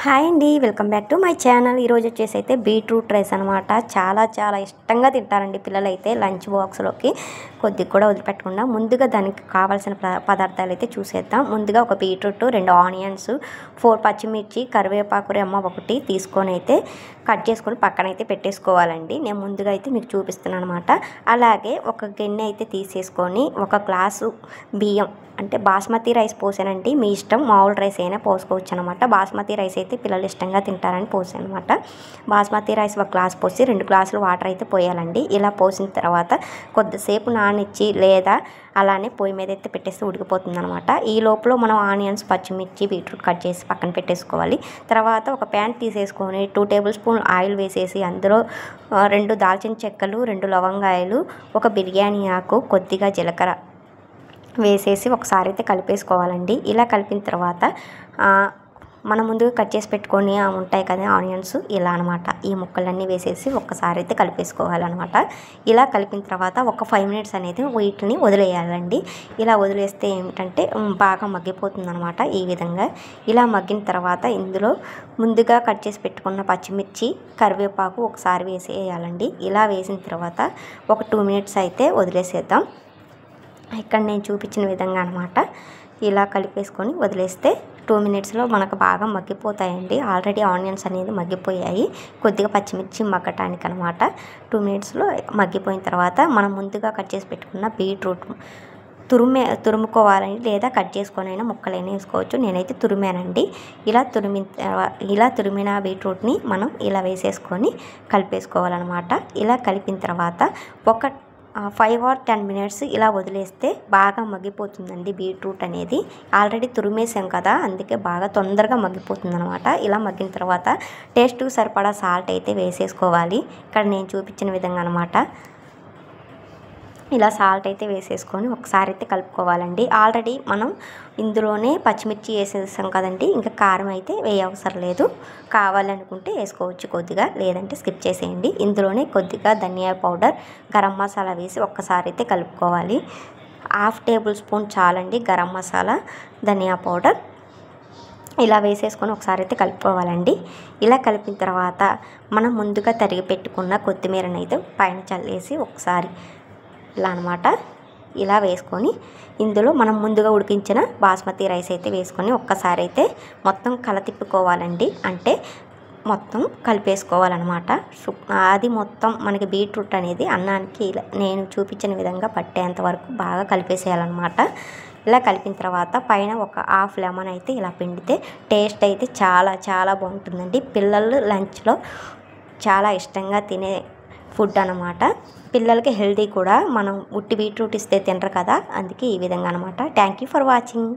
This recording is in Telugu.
హాయ్ అండి, welcome back to my channel. ఈరోజు వచ్చేసి అయితే బీట్రూట్ రైస్ అనమాట. చాలా ఇష్టంగా తింటారండి పిల్లలు అయితే. లంచ్ బాక్స్లోకి కొద్దిగా కూడా వదిలిపెట్టకుండా ముందుగా దానికి కావాల్సిన పదార్థాలు అయితే చూసేద్దాం. ముందుగా ఒక బీట్రూట్, 2 ఆనియన్స్, 4 పచ్చిమిర్చి, కరివేపాకు రెమ్మ ఒకటి తీసుకొని అయితే కట్ చేసుకొని పక్కన అయితే పెట్టేసుకోవాలండి. నేను ముందుగా అయితే మీకు చూపిస్తున్నాను అనమాట. అలాగే ఒక గిన్నె అయితే తీసేసుకొని ఒక గ్లాసు బియ్యం అంటే బాస్మతి రైస్ పోసానండి. మీ ఇష్టం, మామూలు రైస్ అయినా పోసుకోవచ్చు అనమాట. బాస్మతి రైస్ అయితే పిల్లలు ఇష్టంగా తింటారని పోసాను అనమాట. బాస్మతి రైస్ ఒక గ్లాస్ పోసి 2 గ్లాసులు వాటర్ అయితే పోయాలండి. ఇలా పోసిన తర్వాత కొద్దిసేపు నానిచ్చి లేదా అలానే పొయ్యి మీద అయితే పెట్టేస్తే ఉడికిపోతుంది అనమాట. ఈ లోపల మనం ఆనియన్స్, పచ్చిమిర్చి, బీట్రూట్ కట్ చేసి పక్కన పెట్టేసుకోవాలి. తర్వాత ఒక ప్యాన్ తీసేసుకొని 2 టేబుల్ స్పూన్ ఆయిల్ వేసేసి అందులో 2 దాల్చిన చెక్కలు, 2 లవంగాయలు, ఒక బిర్యానీ ఆకు, కొద్దిగా జీలకర్ర వేసేసి ఒకసారి అయితే కలిపేసుకోవాలండి. ఇలా కలిపిన తర్వాత మనం ముందుగా కట్ చేసి పెట్టుకొని ఉంటాయి కదా ఆనియన్స్, ఇలా అనమాట. ఈ ముక్కలన్నీ వేసేసి ఒక్కసారి అయితే కలిపేసుకోవాలన్నమాట. ఇలా కలిపిన తర్వాత ఒక 5 మినిట్స్ అనేది వీటిని వదిలేయాలండి. ఇలా వదిలేస్తే ఏమిటంటే బాగా మగ్గిపోతుంది అనమాట. ఈ విధంగా ఇలా మగ్గిన తర్వాత ఇందులో ముందుగా కట్ చేసి పెట్టుకున్న పచ్చిమిర్చి, కరివేపాకు ఒకసారి వేసేయాలండి. ఇలా వేసిన తర్వాత ఒక 2 మినిట్స్ అయితే వదిలేసేద్దాం. ఇక్కడ నేను చూపించిన విధంగా అనమాట. ఇలా కలిపేసుకొని వదిలేస్తే 2 మినిట్స్లో మనకు బాగా మగ్గిపోతాయండి. ఆల్రెడీ ఆనియన్స్ అనేది మగ్గిపోయాయి, కొద్దిగా పచ్చిమిర్చి మగ్గటానికి అనమాట. 2 మినిట్స్లో మగ్గిపోయిన తర్వాత మనం ముందుగా కట్ చేసి పెట్టుకున్న బీట్రూట్ తురుముకోవాలండి, లేదా కట్ చేసుకొని అయినా ముక్కలైనా వేసుకోవచ్చు. నేనైతే తురిమానండి. ఇలా తురిమిన బీట్రూట్ని మనం ఇలా వేసేసుకొని కలిపేసుకోవాలన్నమాట. ఇలా కలిపిన తర్వాత ఒక 5 or 10 మినిట్స్ ఇలా వదిలేస్తే బాగా మగ్గిపోతుందండి. బీట్రూట్ అనేది ఆల్రెడీ తురిమేసాం కదా, అందుకే బాగా తొందరగా మగ్గిపోతుంది అనమాట. ఇలా మగ్గిన తర్వాత టేస్ట్కి సరిపడా సాల్ట్ అయితే వేసేసుకోవాలి. ఇక్కడ నేను చూపించిన విధంగా అనమాట. ఇలా సాల్ట్ అయితే వేసేసుకొని ఒకసారి అయితే కలుపుకోవాలండి. ఆల్రెడీ మనం ఇందులోనే పచ్చిమిర్చి వేసేసాం కదండి, ఇంకా కారం అయితే వేయవసరం లేదు. కావాలనుకుంటే వేసుకోవచ్చు కొద్దిగా, లేదంటే స్కిప్ చేసేయండి. ఇందులోనే కొద్దిగా ధనియా పౌడర్, గరం మసాలా వేసి ఒక్కసారి అయితే కలుపుకోవాలి. 1/2 టేబుల్ స్పూన్ చాలండి గరం మసాలా, ధనియా పౌడర్. ఇలా వేసేసుకొని ఒకసారి అయితే కలుపుకోవాలండి. ఇలా కలిపిన తర్వాత మనం ముందుగా తరిగి పెట్టుకున్న కొత్తిమీరని అయితే పైన చల్లేసి ఒకసారి ఇలా అనమాట. ఇలా వేసుకొని ఇందులో మనం ముందుగా ఉడికించిన బాస్మతి రైస్ అయితే వేసుకొని ఒక్కసారి అయితే మొత్తం కలతిప్పుకోవాలండి. అంటే మొత్తం కలిపేసుకోవాలన్నమాట. అది మొత్తం మనకి బీట్రూట్ అనేది అన్నానికి నేను చూపించిన విధంగా పట్టేంత వరకు బాగా కలిపేసేయాలన్నమాట. ఇలా కలిపిన తర్వాత పైన ఒక 1/2 లెమన్ అయితే ఇలా పిండితే టేస్ట్ అయితే చాలా బాగుంటుందండి. పిల్లలు లంచ్లో చాలా ఇష్టంగా తినే ఫుడ్ అనమాట. పిల్లలకి హెల్తీ కూడా. మనం ఉట్టి బీట్రూట్ ఇస్తే తినరు కదా, అందుకే ఈ విధంగా అనమాట. Thank you for watching.